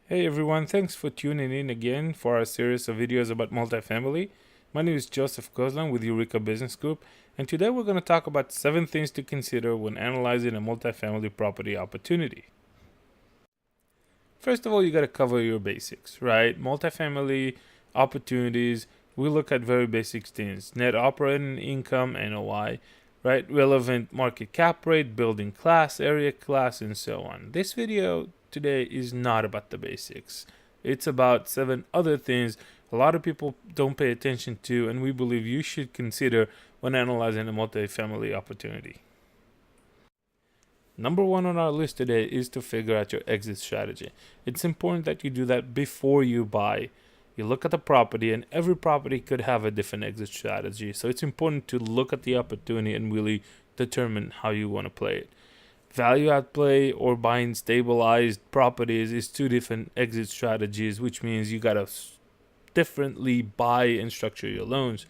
Hey everyone, thanks for tuning in again for our series of videos about multifamily. My name is Joseph Kozlan with Eureka Business Group, and today we're going to talk about 7 things to consider when analyzing a multifamily property opportunity. First of all, you got to cover your basics, right? Multifamily opportunities, we look at very basic things: net operating income, NOI, right? Relevant market cap rate, building class, area class, and so on. This video today is not about the basics. It's about 7 other things a lot of people don't pay attention to, and we believe you should consider when analyzing a multifamily opportunity. Number 1 on our list today is to figure out your exit strategy. It's important that you do that before you buy. You look at the property, and every property could have a different exit strategy. So it's important to look at the opportunity and really determine how you want to play it. Value add play or buying stabilized properties is 2 different exit strategies, which means you got to differently buy and structure your loans.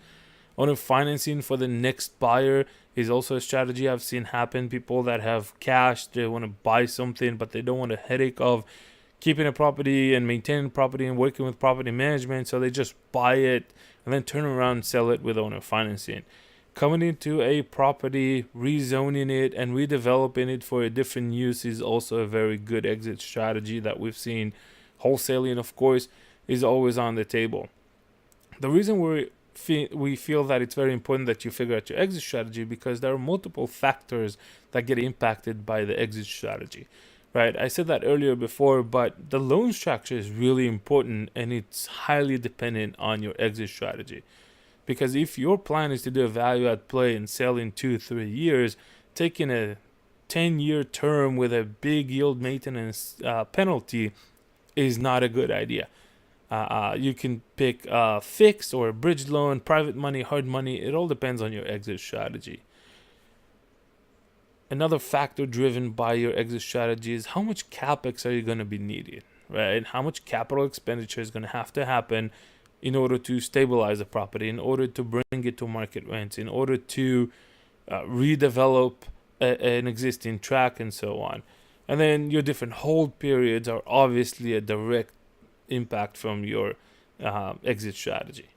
Owner financing for the next buyer is also a strategy I've seen happen. People that have cash, they want to buy something, but they don't want a headache of keeping a property and maintaining property and working with property management, so they just buy it and then turn around and sell it with owner financing. Coming into a property, rezoning it, and redeveloping it for a different use is also a very good exit strategy that we've seen. Wholesaling, of course, is always on the table. The reason we feel that it's very important that you figure out your exit strategy because there are multiple factors that get impacted by the exit strategy, right? I said that earlier before, but the loan structure is really important and it's highly dependent on your exit strategy. Because if your plan is to do a value add play and sell in 2-3 years, taking a 10-year term with a big yield maintenance penalty is not a good idea. You can pick a fixed or a bridge loan, private money, hard money. It all depends on your exit strategy. Another factor driven by your exit strategy is how much capex are you going to be needing, right? How much capital expenditure is going to have to happen in order to stabilize the property, in order to bring it to market rents, in order to redevelop an existing track, and so on. And then your different hold periods are obviously a direct impact from your exit strategy.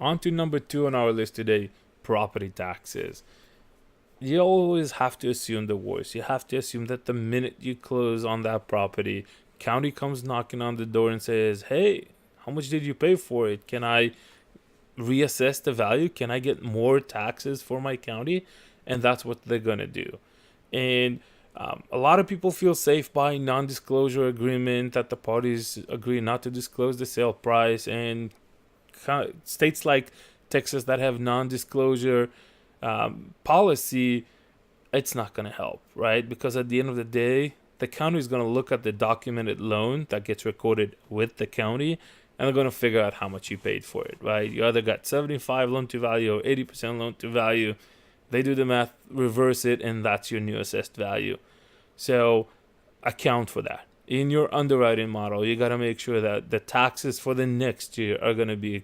On to number 2 on our list today: property taxes. You always have to assume the worst. You have to assume that the minute you close on that property, county comes knocking on the door and says, "Hey, how much did you pay for it? Can I reassess the value? Can I get more taxes for my county?" And that's what they're gonna do. And a lot of people feel safe buying non-disclosure agreement that the parties agree not to disclose the sale price, and states like Texas that have non-disclosure policy, it's not going to help, right? Because at the end of the day, the county is going to look at the documented loan that gets recorded with the county, and they're going to figure out how much you paid for it, right? You either got 75 loan to value or 80% loan to value. They do the math, reverse it, and that's your new assessed value. So account for that. In your underwriting model, you got to make sure that the taxes for the next year are going to be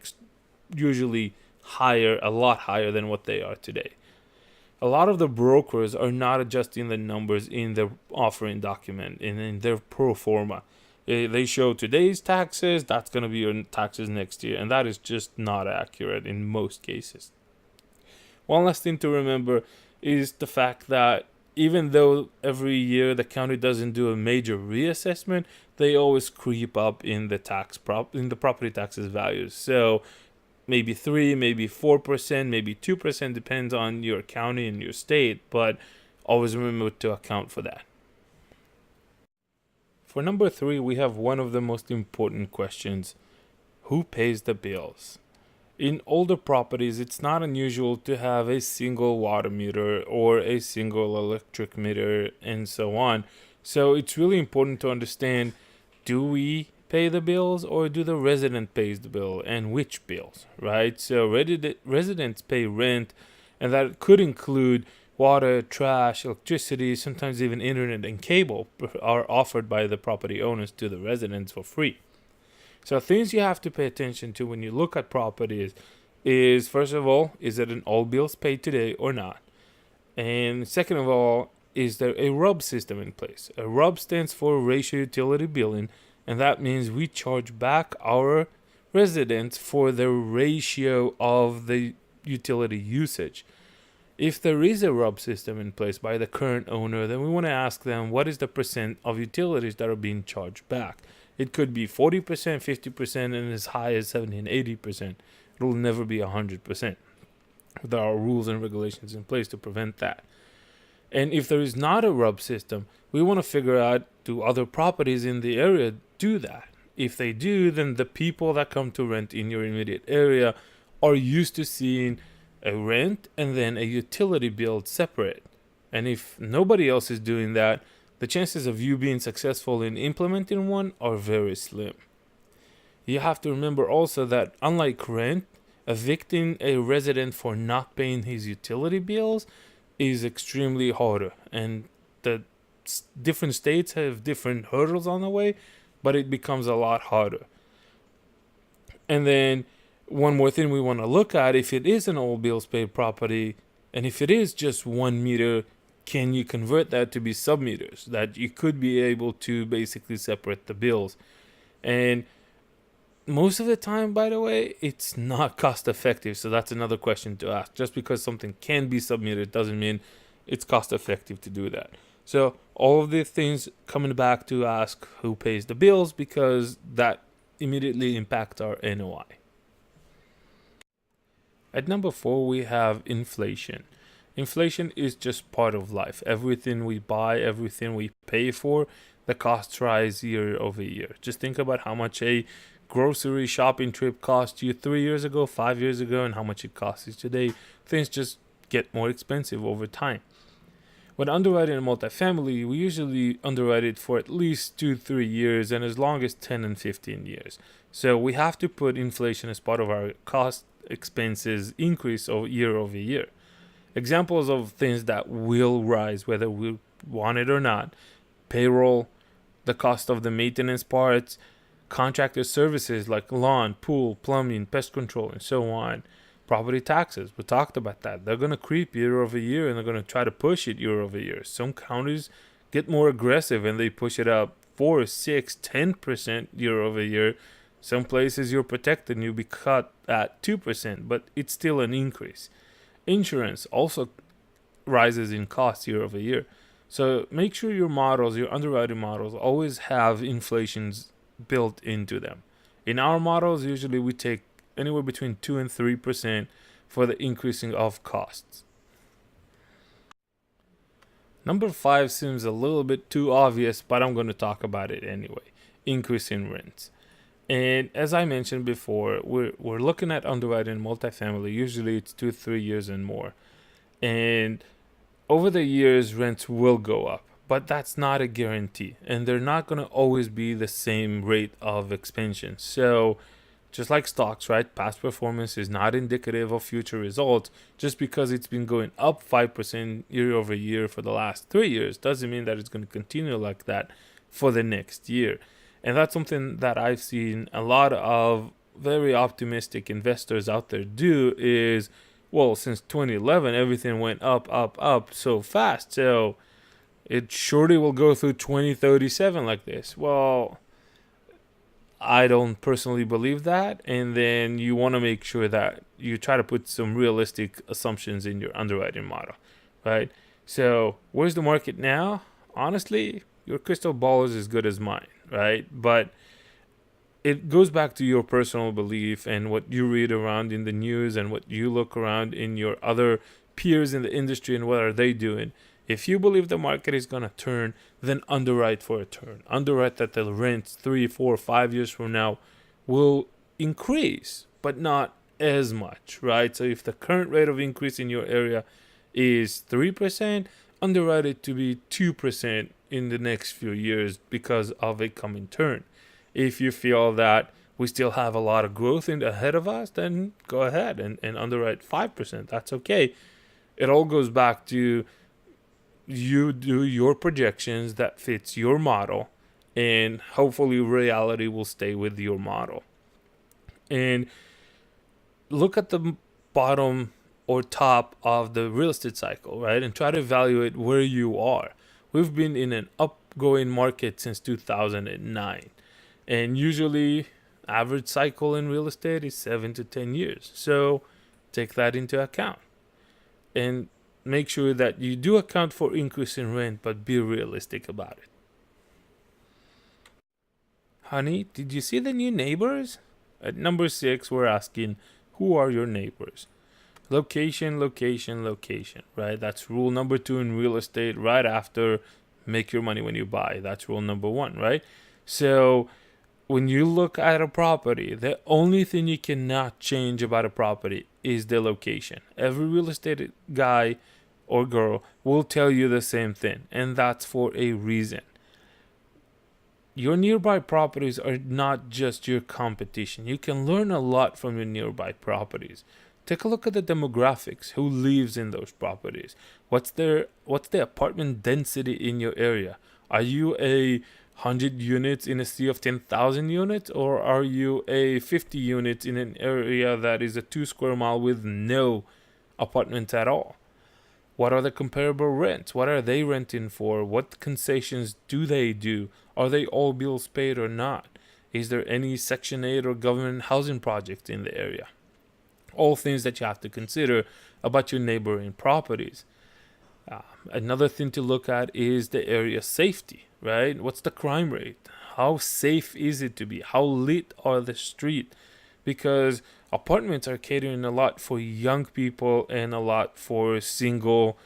usually higher, a lot higher than what they are today. A lot of the brokers are not adjusting the numbers in their offering document and in their pro forma. They show today's taxes, that's going to be your taxes next year, and that is just not accurate in most cases. One last thing to remember is the fact that even though every year the county doesn't do a major reassessment, they always creep up in the property taxes values. So maybe 3, maybe 4%, maybe 2%, depends on your county and your state, but always remember to account for that. For number 3, we have one of the most important questions: who pays the bills? In older properties, it's not unusual to have a single water meter or a single electric meter and so on. So it's really important to understand, do we pay the bills or do the resident pays the bill, and which bills, right? So residents pay rent, and that could include water, trash, electricity, sometimes even internet and cable are offered by the property owners to the residents for free. So things you have to pay attention to when you look at properties is, first of all, is it an all bills paid today or not? And second of all, is there a RUB system in place? A RUB stands for ratio utility billing, and that means we charge back our residents for the ratio of the utility usage. If there is a RUB system in place by the current owner, then we want to ask them what is the percent of utilities that are being charged back. It could be 40%, 50%, and as high as 70 and 80%. It will never be 100%. There are rules and regulations in place to prevent that. And if there is not a RUB system, we want to figure out, do other properties in the area do that? If they do, then the people that come to rent in your immediate area are used to seeing a rent and then a utility bill separate. And if nobody else is doing that, the chances of you being successful in implementing one are very slim. You have to remember also that unlike rent, evicting a resident for not paying his utility bills is extremely harder. And the different states have different hurdles on the way, but it becomes a lot harder. And then one more thing we want to look at, if it is an all bills paid property, and if it is just 1 meter, can you convert that to be sub-meters that you could be able to basically separate the bills? And most of the time, by the way, it's not cost effective. So that's another question to ask. Just because something can be sub-metered doesn't mean it's cost effective to do that. So all of the things coming back to ask who pays the bills, because that immediately impacts our NOI. At number 4, we have inflation. Inflation is just part of life. Everything we buy, everything we pay for, the costs rise year over year. Just think about how much a grocery shopping trip cost you 3 years ago, 5 years ago, and how much it costs you today. Things just get more expensive over time. When underwriting a multifamily, we usually underwrite it for at least 2-3 years and as long as 10 and 15 years. So we have to put inflation as part of our cost expenses increase year over year. Examples of things that will rise whether we want it or not: payroll, the cost of the maintenance parts, contractor services like lawn, pool, plumbing, pest control, and so on. Property taxes, we talked about that. They're going to creep year over year, and they're going to try to push it year over year. Some counties get more aggressive and they push it up 4, 6, 10% year over year. Some places you're protected and you'll be cut at 2%, but it's still an increase. Insurance also rises in cost year over year. So make sure your models, your underwriting models, always have inflations built into them. In our models, usually we take anywhere between 2 and 3% for the increasing of costs. Number 5 seems a little bit too obvious, but I'm going to talk about it anyway. Increase in rents. And as I mentioned before, we're looking at underwriting multifamily. Usually it's 2-3 years and more. And over the years, rents will go up, but that's not a guarantee. And they're not going to always be the same rate of expansion. So just like stocks, right? Past performance is not indicative of future results. Just because it's been going up 5% year over year for the last 3 years doesn't mean that it's going to continue like that for the next year. And that's something that I've seen a lot of very optimistic investors out there do is, well, since 2011, everything went up so fast. So it surely will go through 2037 like this. Well, I don't personally believe that. And then you want to make sure that you try to put some realistic assumptions in your underwriting model, right? So where's the market now? Honestly, your crystal ball is as good as mine, right? But it goes back to your personal belief and what you read around in the news and what you look around in your other peers in the industry and what are they doing. If you believe the market is going to turn, then underwrite for a turn. Underwrite that the rents 3, 4, 5 years from now will increase, but not as much, right? So if the current rate of increase in your area is 3%, underwrite it to be 2% in the next few years because of a coming turn. If you feel that we still have a lot of growth ahead of us, then go ahead and underwrite 5%. That's okay. It all goes back to you do your projections that fits your model, and hopefully reality will stay with your model. And look at the bottom or top of the real estate cycle, right? And try to evaluate where you are. We've been in an upgoing market since 2009, and usually average cycle in real estate is 7 to 10 years. So take that into account and make sure that you do account for increase in rent, but be realistic about it. Honey, did you see the new neighbors? At number 6, we're asking, who are your neighbors? Location, location, location, right? That's rule number 2 in real estate, right after make your money when you buy. That's rule number 1, right? So when you look at a property, the only thing you cannot change about a property is the location. Every real estate guy or girl will tell you the same thing, and that's for a reason. Your nearby properties are not just your competition. You can learn a lot from your nearby properties. Take a look at the demographics. Who lives in those properties? What's the apartment density in your area? Are you a 100 units in a sea of 10,000 units, or are you a 50 units in an area that is a 2 square mile with no apartments at all? What are the comparable rents? What are they renting for? What concessions do they do? Are they all bills paid or not? Is there any Section 8 or government housing projects in the area? All things that you have to consider about your neighboring properties. Another thing to look at is the area safety, right? What's the crime rate? How safe is it to be? How lit are the streets? Because apartments are catering a lot for young people and a lot for single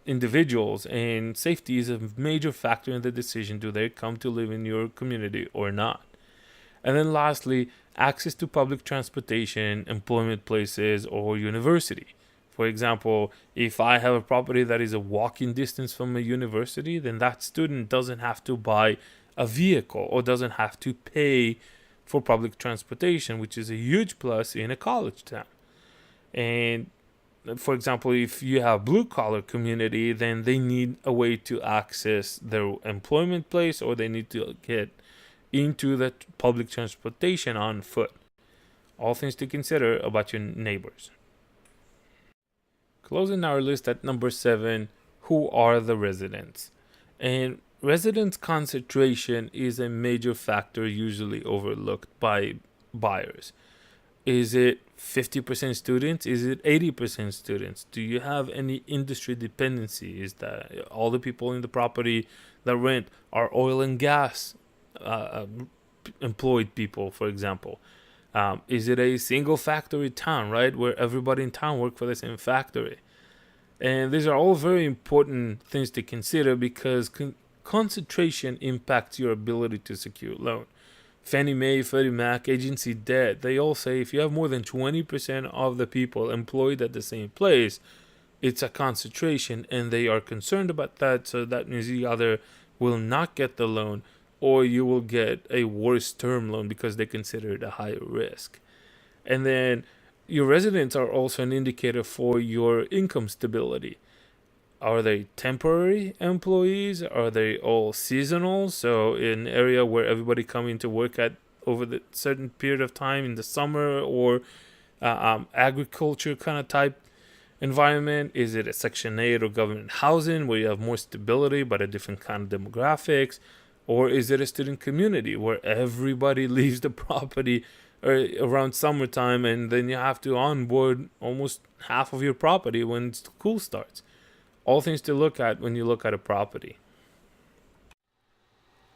individuals, and safety is a major factor in the decision: do they come to live in your community or not? And then lastly, access to public transportation, employment places, or university. For example, if I have a property that is a walking distance from a university, then that student doesn't have to buy a vehicle or doesn't have to pay for public transportation, which is a huge plus in a college town. And for example, if you have blue collar community, then they need a way to access their employment place, or they need to get into the public transportation on foot. All things to consider about your neighbors. Closing our list at number 7, who are the residents? And residents concentration is a major factor usually overlooked by buyers. Is it 50% students? Is it 80% students? Do you have any industry dependency? Is that all the people in the property that rent are oil and gas employed people, for example? Is it a single factory town, right, where everybody in town work for the same factory? And these are all very important things to consider, because concentration impacts your ability to secure a loan. Fannie Mae, Freddie Mac, agency debt, they all say if you have more than 20% of the people employed at the same place, it's a concentration, and they are concerned about that. So that means you either will not get the loan, or you will get a worse term loan because they consider it a higher risk. And then your residents are also an indicator for your income stability. Are they temporary employees? Are they all seasonal? So in an area where everybody coming to work at over the certain period of time in the summer, or agriculture kind of type environment? Is it a Section 8 or government housing where you have more stability but a different kind of demographics? Or is it a student community where everybody leaves the property around summertime, and then you have to onboard almost half of your property when school starts? All things to look at when you look at a property.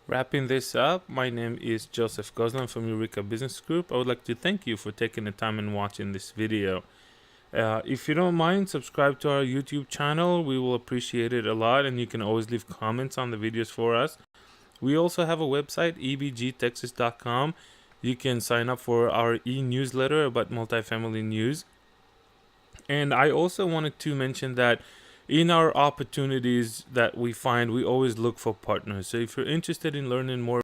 Wrapping this up, my name is Joseph Goslan from Eureka Business Group. I would like to thank you for taking the time and watching this video. If you don't mind, subscribe to our YouTube channel. We will appreciate it a lot, and you can always leave comments on the videos for us. We also have a website, ebgtexas.com. You can sign up for our e-newsletter about multifamily news. And I also wanted to mention that in our opportunities that we find, we always look for partners. So if you're interested in learning more